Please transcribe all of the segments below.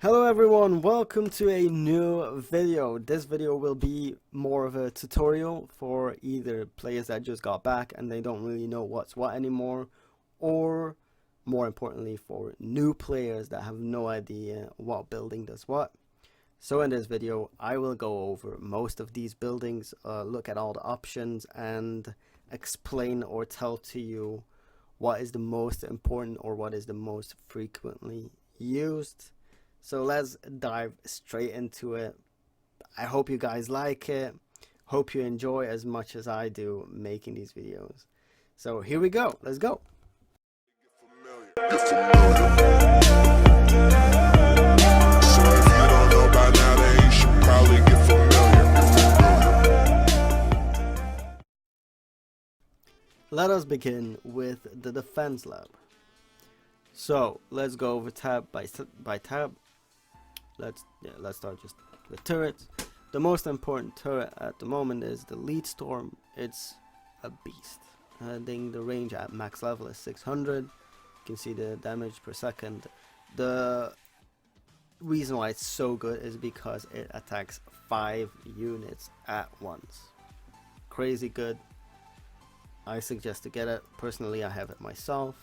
Hello everyone, welcome to a new video. This video will be more of a tutorial for either players that just got back and they don't really know what's what anymore, or more importantly for new players that have no idea what building does what. So in this video I will go over most of these buildings, look at all the options and explain or tell to you what is the most important or what is the most frequently used. So let's dive straight into it. I hope you guys like it. Hope you enjoy as much as I do making these videos. So here we go. Let's go. Let us begin with the defense lab. So let's go over tab by tab. Let's start just with turrets. The most important turret at the moment is the lead storm. It's a beast. I think the range at max level is 600. You can see the damage per second. The reason why it's so good is because it attacks 5 units at once. Crazy good. I suggest to get it. Personally, I have it myself.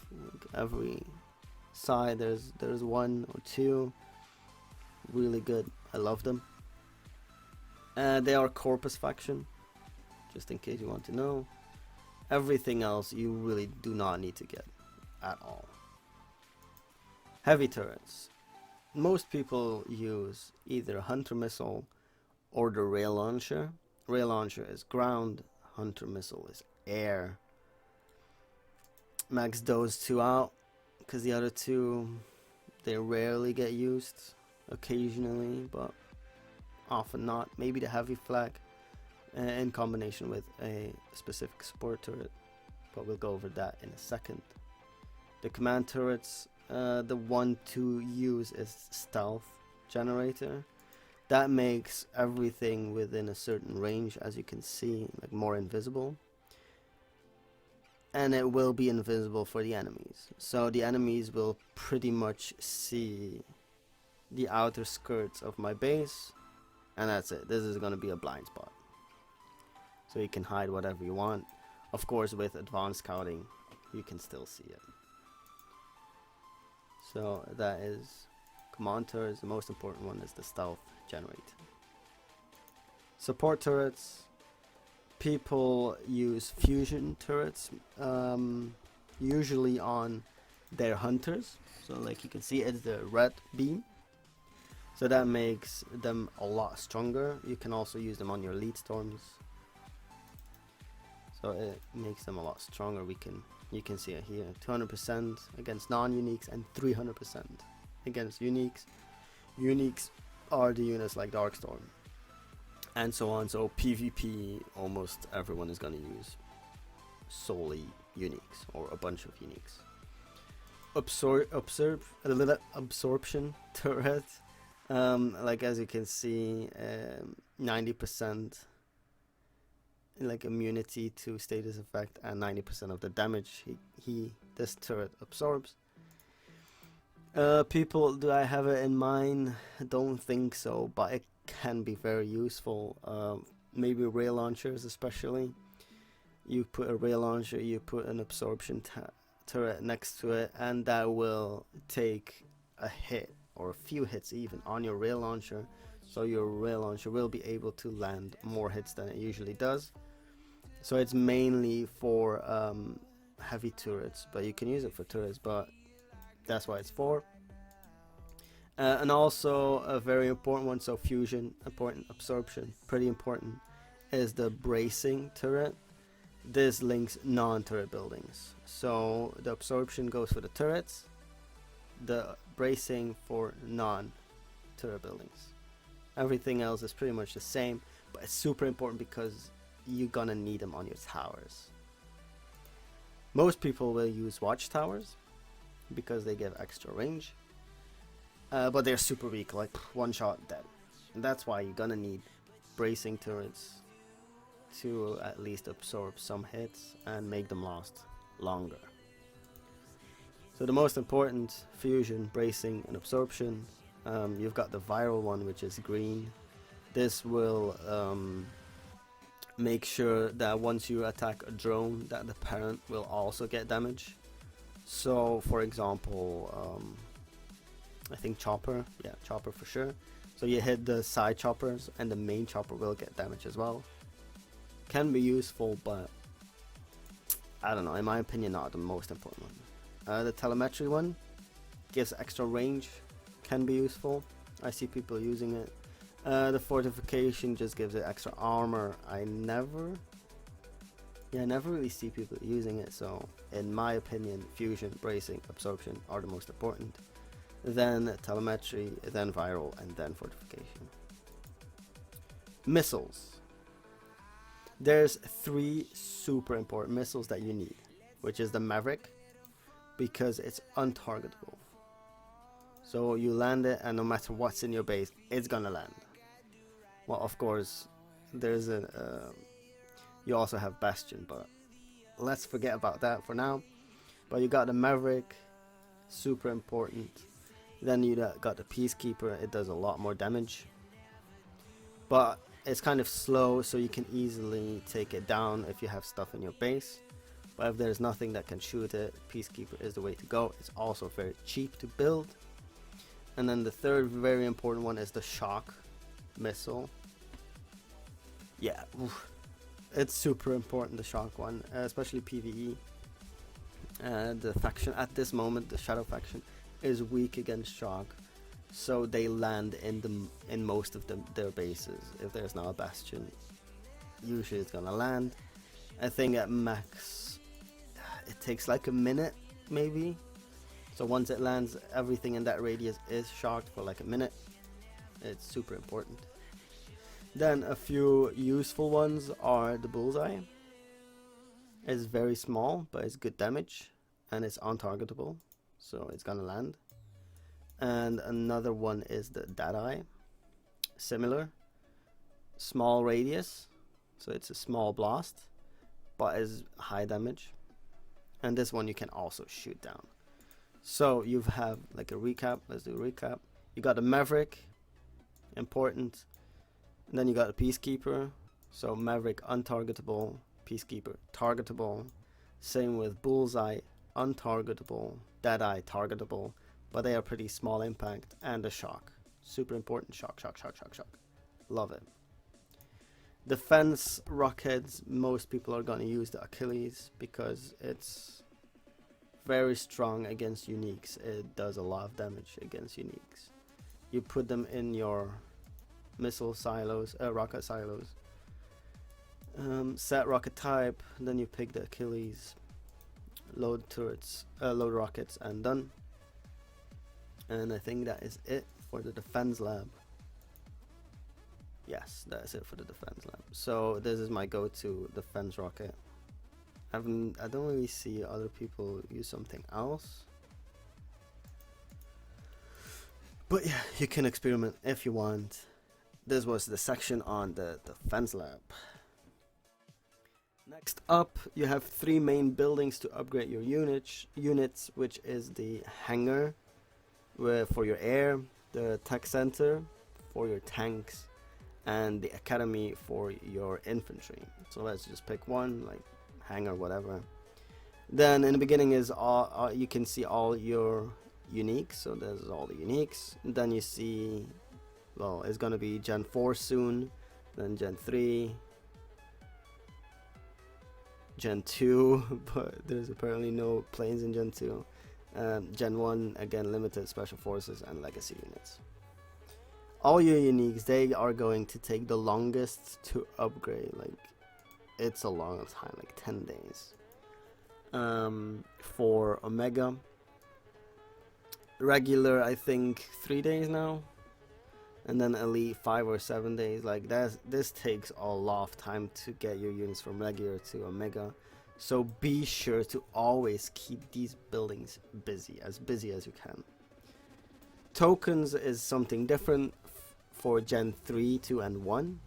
Every side there's 1 or 2. Really good. I love them. They are Corpus faction, just in case you want to know. Everything else you really do not need to get at all. Heavy turrets. Most people use either Hunter missile or the rail launcher. Rail launcher is ground, Hunter missile is air. Max those 2 out because the other 2 they rarely get used. Occasionally, but often not. Maybe the heavy flag in combination with a specific support turret, but we'll go over that in a second. The command turrets, the one to use is stealth generator. That makes everything within a certain range, as you can see, like more invisible, and it will be invisible for the enemies, so the enemies will pretty much see the outer skirts of my base, and that's it. This is going to be a blind spot, so you can hide whatever you want. Of course, with advanced scouting you can still see it. So that is command turrets. The most important one is the stealth generator. Support turrets. People use fusion turrets, usually on their hunters. So like you can see, it's the red beam. So that makes them a lot stronger. You can also use them on your lead storms. So it makes them a lot stronger. You can see it here. 200% against non-uniques and 300% against uniques. Uniques are the units like Darkstorm and so on. So PvP, almost everyone is gonna use solely uniques or a bunch of uniques. Absorption turret. Like as you can see, 90% like immunity to status effect and 90% of the damage this turret absorbs. People, do I have it in mind? I don't think so, but it can be very useful. Maybe rail launchers especially. You put a rail launcher, you put an absorption turret next to it, and that will take a hit or a few hits even on your rail launcher, so your rail launcher will be able to land more hits than it usually does. So it's mainly for heavy turrets, but you can use it for turrets, but that's what it's for. And also a very important one, so fusion, important, absorption, pretty important, is the bracing turret. This links non-turret buildings, so the absorption goes for the turrets, the bracing for non-turret buildings. Everything else is pretty much the same, but it's super important because you're gonna need them on your towers. Most people will use watchtowers because they give extra range, but they're super weak, like one shot dead. And that's why you're gonna need bracing turrets to at least absorb some hits and make them last longer. So the most important: fusion, bracing and absorption. You've got the viral one, which is green. This will make sure that once you attack a drone, that the parent will also get damage. So for example, I think chopper, yeah, chopper for sure. So you hit the side choppers and the main chopper will get damage as well. Can be useful, but I don't know, in my opinion, not the most important one. The telemetry one gives extra range, can be useful. I see people using it. The fortification just gives it extra armor. I never really see people using it, so in my opinion, fusion, bracing, absorption are the most important. Then telemetry, then viral, and then fortification. Missiles. There's 3 super important missiles that you need, which is the Maverick, because it's untargetable. So you land it, and no matter what's in your base, it's gonna land. Well, of course, there's you also have Bastion, but let's forget about that for now. But you got the Maverick, super important. Then you got the Peacekeeper, it does a lot more damage. But it's kind of slow, so you can easily take it down if you have stuff in your base. But if there's nothing that can shoot it, Peacekeeper is the way to go. It's also very cheap to build. And then the third very important one is the Shock missile. Yeah, oof. It's super important, the Shock one, especially PvE. The faction at this moment, the Shadow faction, is weak against Shock, so they land in most of their bases. If there's now a Bastion, usually it's gonna land. I think at max it takes like a minute maybe. So once it lands, everything in that radius is shocked for like a minute. It's super important. Then a few useful ones are the Bullseye. It's very small, but it's good damage, and it's untargetable, so it's gonna land. And another one is the Deadeye. Similar, small radius, so it's a small blast, but is high damage. And this one you can also shoot down. So you have like a recap. Let's do a recap. You got the Maverick, important. And then you got a Peacekeeper. So Maverick untargetable, Peacekeeper targetable. Same with Bullseye, untargetable, Deadeye targetable, but they are pretty small impact. And the Shock, super important. Shock. Love it. Defense rockets, most people are gonna use the Achilles because it's very strong against uniques. It does a lot of damage against uniques. You put them in your missile silos, rocket silos. Set rocket type, then you pick the Achilles, load turrets, load rockets, and done. And I think that is it for the defense lab. Yes, that's it for the defense lab. So this is my go-to defense rocket. I don't really see other people use something else. But yeah, you can experiment if you want. This was the section on the defense lab. Next up, you have 3 main buildings to upgrade your units, which is the Hangar for your air, the tech center for your tanks, and the academy for your infantry. So let's just pick one, like Hangar, whatever. Then in the beginning is all you can see all your uniques. So there's all the uniques. And then you see, well, it's gonna be Gen 4 soon, then Gen 3, Gen 2, but there's apparently no planes in Gen 2. Gen 1, again, limited special forces and legacy units. All your uniques, they are going to take the longest to upgrade. Like, it's a long time, like 10 days. For Omega, regular, I think 3 days now, and then Elite 5 or 7 days. Like this takes a lot of time to get your units from regular to Omega. So be sure to always keep these buildings busy as you can. Tokens is something different for Gen 3, 2, and 1.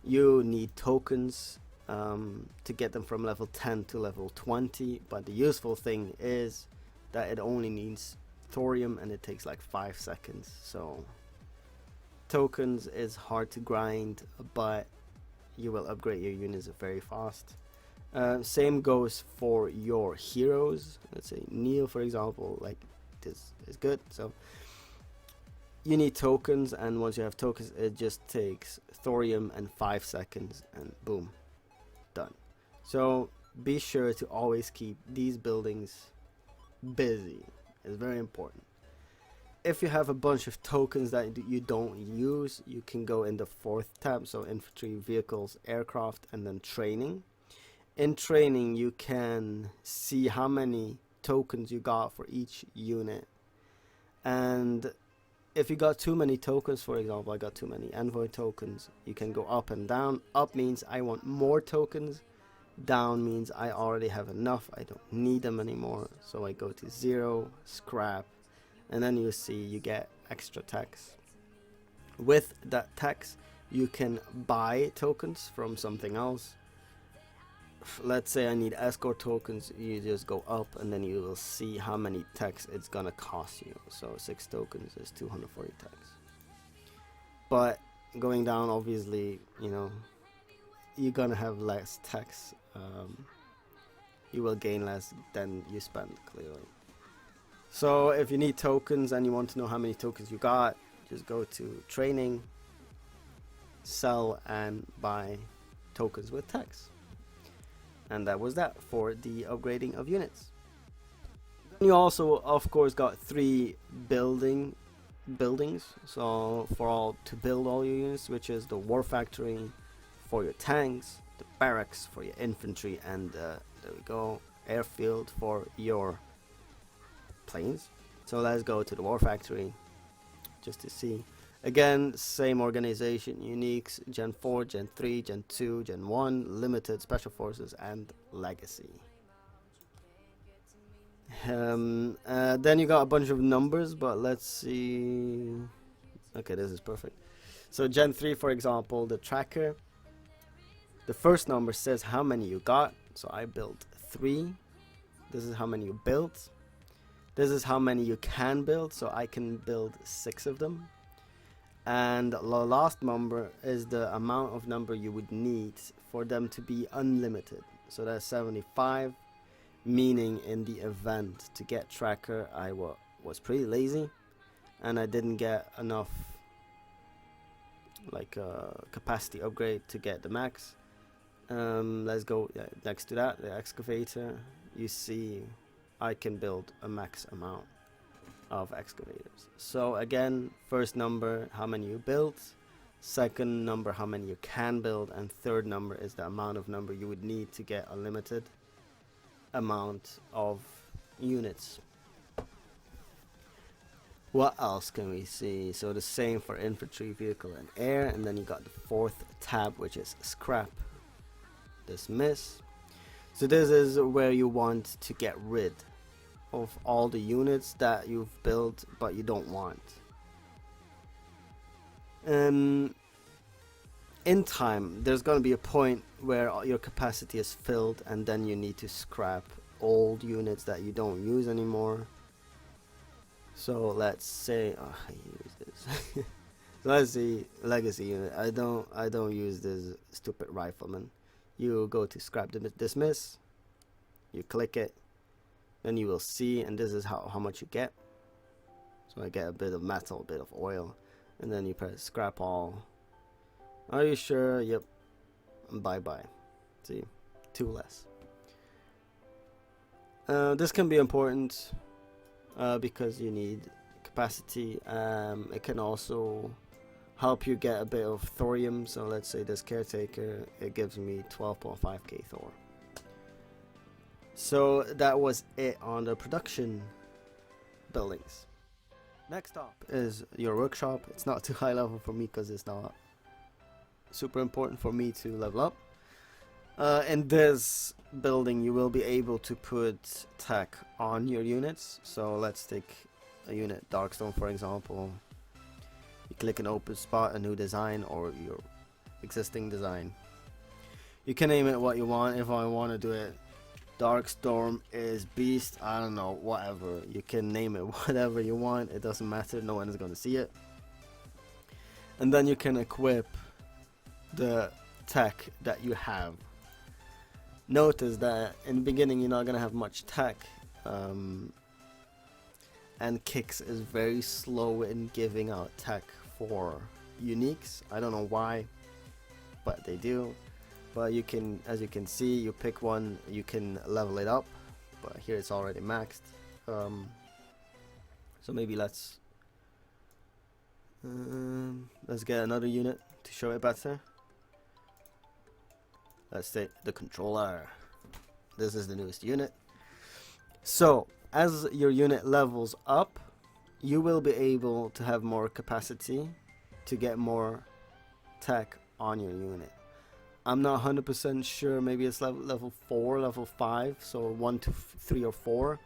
You need tokens to get them from level 10 to level 20, but the useful thing is that it only needs thorium, and it takes like 5 seconds. So tokens is hard to grind, but you will upgrade your units very fast. Same goes for your heroes. Let's say Neil, for example, like this is good. So you need tokens, and once you have tokens, it just takes thorium and 5 seconds, and boom, done. So be sure to always keep these buildings busy. It's very important. If you have a bunch of tokens that you don't use, you can go in the 4th tab, so infantry, vehicles, aircraft, and then training. In training, you can see how many tokens you got for each unit, and if you got too many tokens, for example, I got too many envoy tokens, you can go up and down. Up means I want more tokens, down means I already have enough, I don't need them anymore. So I go to 0, scrap, and then you see you get extra tax. With that tax, you can buy tokens from something else. Let's say I need escort tokens, you just go up and then you will see how many tax it's gonna cost you. So 6 tokens is 240 tax. But going down, obviously, you know, you're gonna have less tax. You will gain less than you spend, clearly. So if you need tokens and you want to know how many tokens you got, just go to training, sell, and buy tokens with tax. And that was that for the upgrading of units. Then you also, of course, got 3 buildings. So to build all your units, which is the war factory for your tanks, the barracks for your infantry, and there we go, airfield for your planes. So let's go to the war factory just to see. Again, same organization, uniques, Gen 4, Gen 3, Gen 2, Gen 1, limited, special forces, and legacy. Then you got a bunch of numbers, but let's see. Okay, this is perfect. So Gen 3, for example, the tracker, the first number says how many you got. So I built 3. This is how many you built. This is how many you can build, so I can build 6 of them. And the last number is the amount of number you would need for them to be unlimited. So that's 75, meaning in the event to get tracker, I was pretty lazy and I didn't get enough like capacity upgrade to get the max. Let's go next to that, the excavator. You see I can build a max amount of excavators. So again, first number, how many you built, second number, how many you can build, and third number is the amount of number you would need to get a limited amount of units. What else can we see? So the same for infantry, vehicle, and air, and then you got the 4th tab, which is scrap, dismiss. So this is where you want to get rid of all the units that you've built but you don't want. In time, there's going to be a point where your capacity is filled, and then you need to scrap old units that you don't use anymore. So let's say, I use this. So let's see, legacy unit. I don't use this stupid rifleman. You go to scrap dismiss, you click it, then you will see, and this is how much you get. So I get a bit of metal, a bit of oil, and then you press scrap all. Are you sure? Yep. Bye bye. See, 2 less. This can be important because you need capacity. It can also help you get a bit of thorium. So let's say this caretaker, it gives me 12.5k thor. So that was it on the production buildings. Next up is your workshop. It's not too high level for me because it's not super important for me to level up. In this building you will be able to put tech on your units. So let's take a unit, Darkstone, for example. You click an open spot, a new design, or your existing design. You can name it what you want. If I want to do it Darkstorm is beast, I don't know, whatever. You can name it whatever you want, it doesn't matter, no one is going to see it. And then you can equip the tech that you have. Notice that in the beginning you're not going to have much tech, and Kicks is very slow in giving out tech for uniques. I don't know why, but they do. But you can, as you can see, you pick one, you can level it up, but here it's already maxed. So maybe let's get another unit to show it better. Let's take the controller. This is the newest unit. So as your unit levels up, you will be able to have more capacity to get more tech on your unit. I'm not 100% sure, maybe it's level 4, level 5, so 1 to 3 or 4.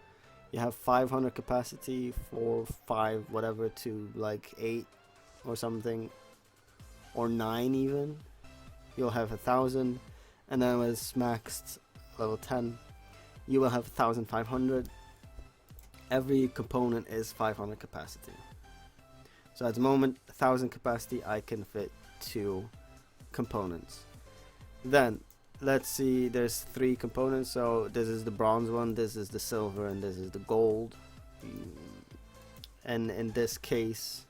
You have 500 capacity, 4, 5, whatever, to like 8 or something, or 9 even. You'll have 1,000, and then when it's maxed level 10, you will have 1,500. Every component is 500 capacity. So at the moment, 1,000 capacity, I can fit 2 components. Then let's see, there's 3 components. So this is the bronze one, this is the silver, and this is the gold. And in this case,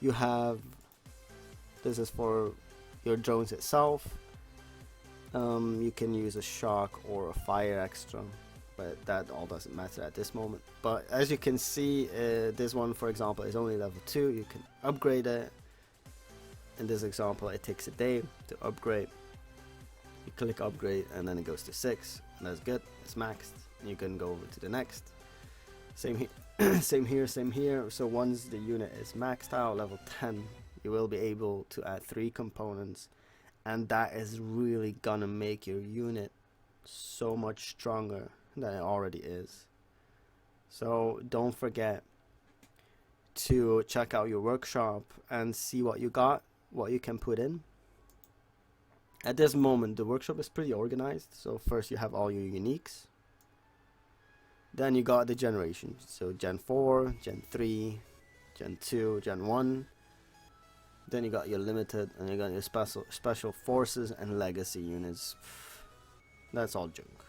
you have, this is for your drones itself. You can use a shock or a fire extra, but that all doesn't matter at this moment. But as you can see, this one, for example, is only level 2. You can upgrade it. In this example, it takes a day to upgrade. You click upgrade and then it goes to 6, and that's good, it's maxed, and you can go over to the next. Same here, same here. So once the unit is maxed out, level 10, you will be able to add 3 components, and that is really gonna make your unit so much stronger than it already is. So don't forget to check out your workshop and see what you got, what you can put in. At this moment, the workshop is pretty organized. So first you have all your uniques. Then you got the generations. So Gen 4, Gen 3, Gen 2, Gen 1. Then you got your limited, and you got your special forces and legacy units. That's all junk.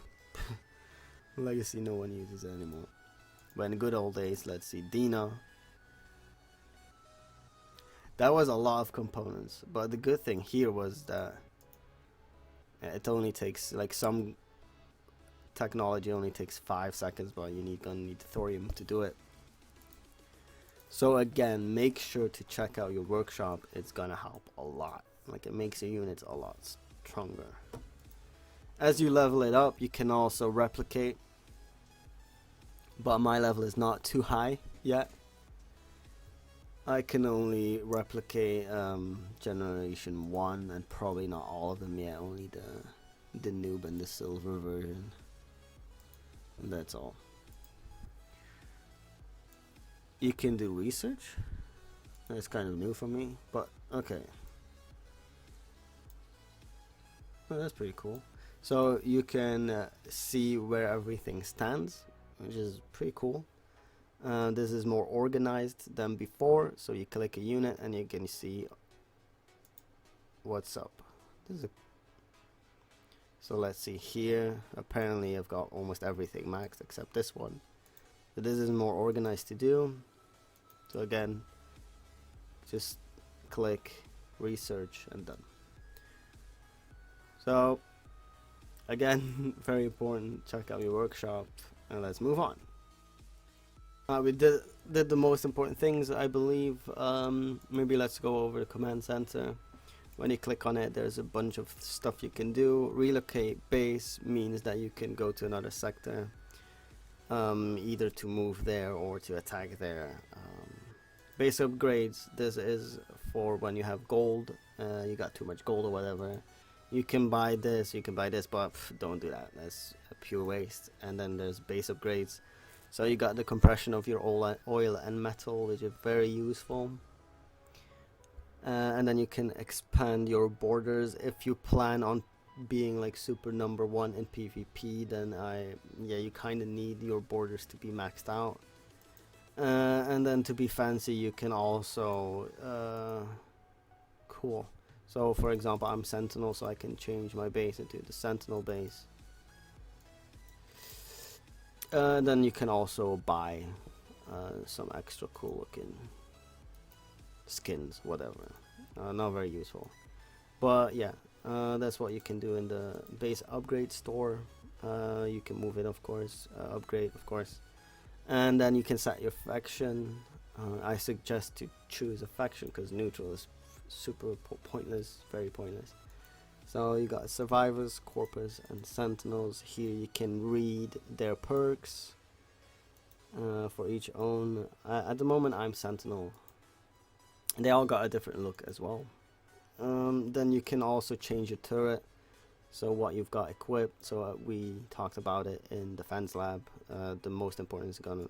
Legacy, no one uses it anymore. But in the good old days, let's see, Dina. That was a lot of components. But the good thing here was that it only takes, like, some technology only takes 5 seconds, but gonna need thorium to do it. So again, make sure to check out your workshop. It's gonna help a lot. Like, it makes your units a lot stronger. As you level it up, you can also replicate, but my level is not too high yet. I can only replicate generation 1, and probably not all of them yet, only the noob and the silver version, and that's all. You can do research. That's kind of new for me, but okay. Oh, that's pretty cool. So you can see where everything stands, which is pretty cool. This is more organized than before, so you click a unit and you can see what's up. So let's see here. Apparently I've got almost everything maxed except this one. So this is more organized to do. So again, just click research and done. So again, very important, check out your workshop, and let's move on. We did the most important things, I believe. Maybe let's go over the command center. When you click on it, there's a bunch of stuff you can do. Relocate base means that you can go to another sector, either to move there or to attack there. Base upgrades, this is for when you have gold, you got too much gold or whatever. You can buy this, but don't do that, that's a pure waste. And then there's base upgrades. So you got the compression of your oil and metal, which is very useful. And then you can expand your borders if you plan on being like super number one in PvP, then yeah, you kind of need your borders to be maxed out. And then to be fancy, you can also cool. So for example, I'm Sentinel, so I can change my base into the Sentinel base. Then you can also buy some extra cool looking skins, whatever. Not very useful, but yeah, that's what you can do in the base upgrade store. You can move it, of course, upgrade, of course, and then you can set your faction. I suggest to choose a faction because neutral is super pointless, very pointless. So you got survivors, corpus, and sentinels. Here you can read their perks for each own. At the moment I'm sentinel. They all got a different look as well. Then you can also change your turret, so what you've got equipped. So we talked about it in defense lab. The most important is gonna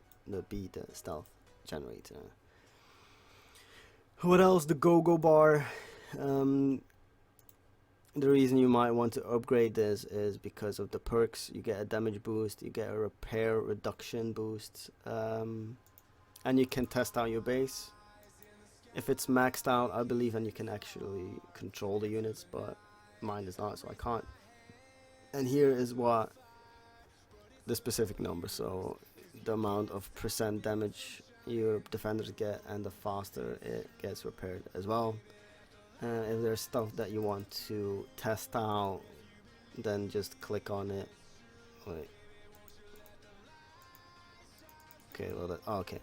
be the stealth generator. What else? The go-go bar. The reason you might want to upgrade this is because of the perks. You get a damage boost, you get a repair reduction boost, and you can test out your base. If it's maxed out, I believe, and you can actually control the units, but mine is not, so I can't. And here is what the specific number, so the amount of percent damage your defenders get, and the faster it gets repaired as well. If there's stuff that you want to test out, then just click on it. Wait. Okay, well, okay.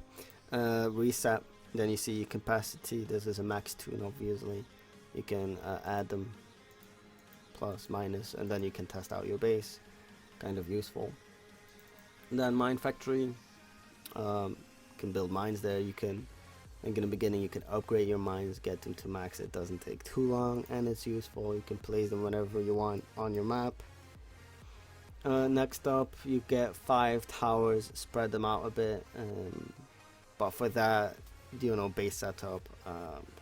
Reset. Then you see your capacity. This is a max tune, obviously. You can add them, plus, minus, and then you can test out your base. Kind of useful. And then mine factory. Can build mines there. You can, like in the beginning, you can upgrade your mines, get them to max. It doesn't take too long, and it's useful. You can place them whenever you want on your map. Next up, you get 5 towers. Spread them out a bit. But for that, you know, base setup,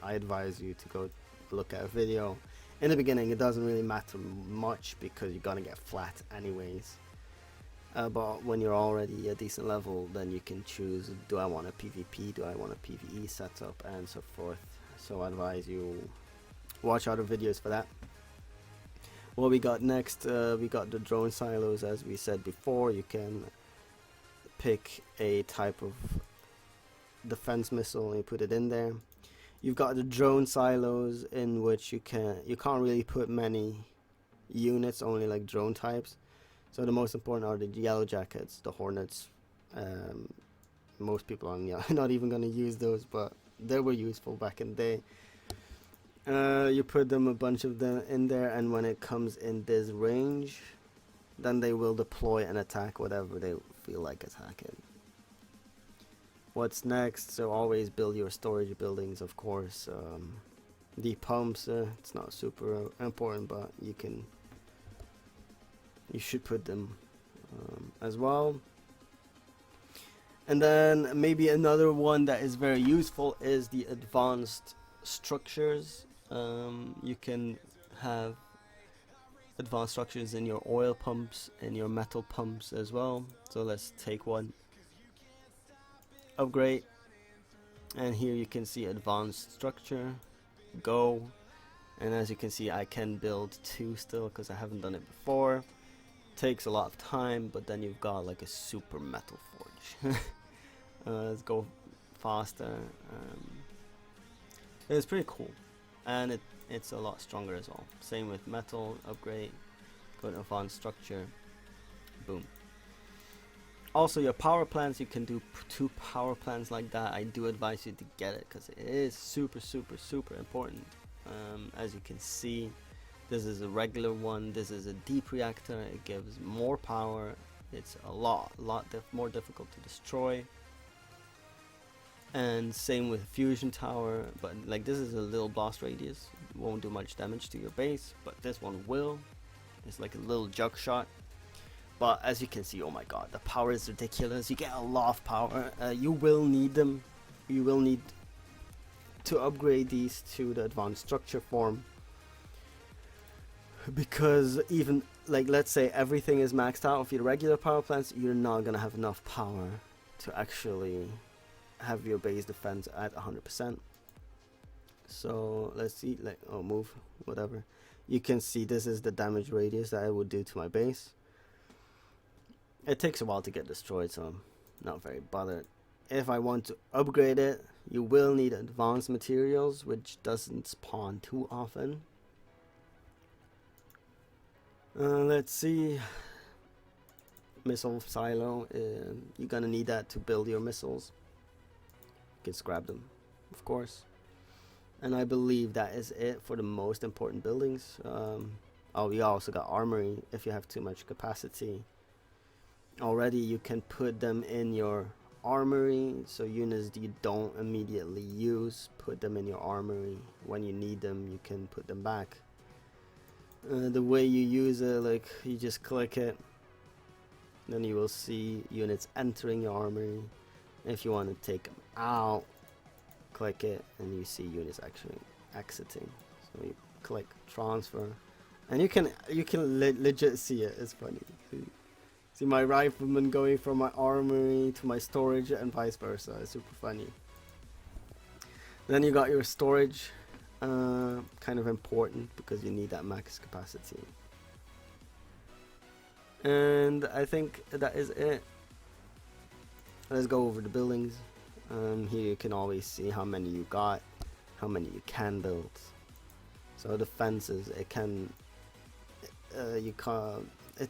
I advise you to go look at a video. In the beginning, it doesn't really matter much because you're gonna get flat anyways. But when you're already a decent level, then you can choose, do I want a PvP, do I want a PvE setup, and so forth. So I advise you watch other videos for that. What we got next, we got the drone silos. As we said before, you can pick a type of defense missile and you put it in there. You've got the drone silos, in which you can't really put many units, only like drone types. So the most important are the yellow jackets, the hornets. Most people are not even going to use those, but they were useful back in the day. You put them, a bunch of them in there, and when it comes in this range, then they will deploy and attack whatever they feel like attacking. What's next? So always build your storage buildings, of course. The pumps, it's not super important, but you should put them as well. And then maybe another one that is very useful is the advanced structures. You can have advanced structures in your oil pumps and your metal pumps as well. So let's take one. Upgrade, and here you can see advanced structure, go, and as you can see I can build 2 still because I haven't done it before. Takes a lot of time, but then you've got like a super metal forge. Let's go faster. It's pretty cool, and it's a lot stronger as well. Same with metal, upgrade, go to advanced structure, boom. Also your power plants, you can do 2 power plants like that. I do advise you to get it because it is super important. As you can see, this is a regular one, this is a deep reactor. It gives more power. It's a lot more difficult to destroy. And same with fusion tower, but like this is a little blast radius, won't do much damage to your base, but this one will. It's like a little jug shot. But as you can see, oh my god, the power is ridiculous. You get a lot of power. You will need them. You will need to upgrade these to the advanced structure form. because even like, let's say everything is maxed out of your regular power plants, you're not gonna have enough power to actually have your base defense at 100%. So let's see, like, oh, move, whatever. You can see this is the damage radius that I would do to my base. It takes a while to get destroyed, so I'm not very bothered. If I want to upgrade it, you will need advanced materials, which doesn't spawn too often. Let's see. Missile silo. You're gonna need that to build your missiles. You can scrap them, of course. And I believe that is it for the most important buildings. Oh, you also got armory if you have too much capacity. Already you can put them in your armory, so units you don't immediately use, put them in your armory. When you need them, you can put them back. The way you use it, like, you just click it, then you will see units entering your armory. If you want to take them out, click it and you see units actually exiting. So you click transfer and you can legit see it. It's funny. See my rifleman going from my armory to my storage and vice versa. It's super funny. Then you got your storage, kind of important because you need that max capacity. And I think that is it. Let's go over the buildings. Here you can always see how many you got, how many you can build. So the fences, it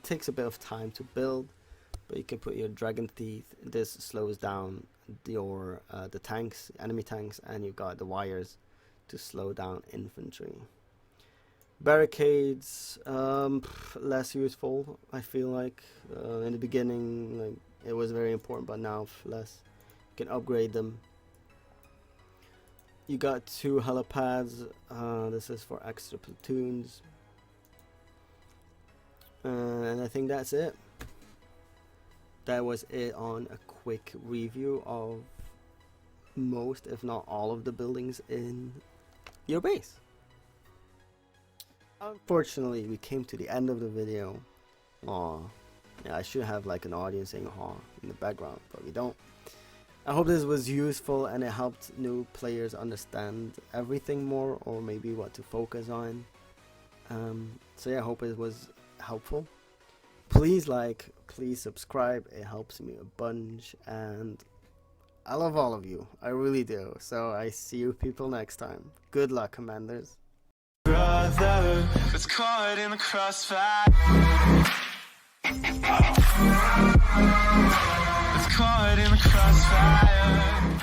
takes a bit of time to build, but you can put your dragon teeth. This slows down your the tanks, enemy tanks, and you got the wires to slow down infantry. Barricades, less useful, I feel like. In the beginning, like, it was very important, but now less. You can upgrade them. You got 2 helipads. This is for extra platoons. And I think that's it. That was it on a quick review of most, if not all, of the buildings in your base. Unfortunately, we came to the end of the video. Aw, yeah, I should have like an audience saying "aw" in the background, but we don't. I hope this was useful and it helped new players understand everything more, or maybe what to focus on. So yeah, I hope it was helpful. Please like, please subscribe, it helps me a bunch, and I love all of you, I really do. So I see you people next time. Good luck, commanders. Brother, it's caught in the crossfire. It's caught in the crossfire.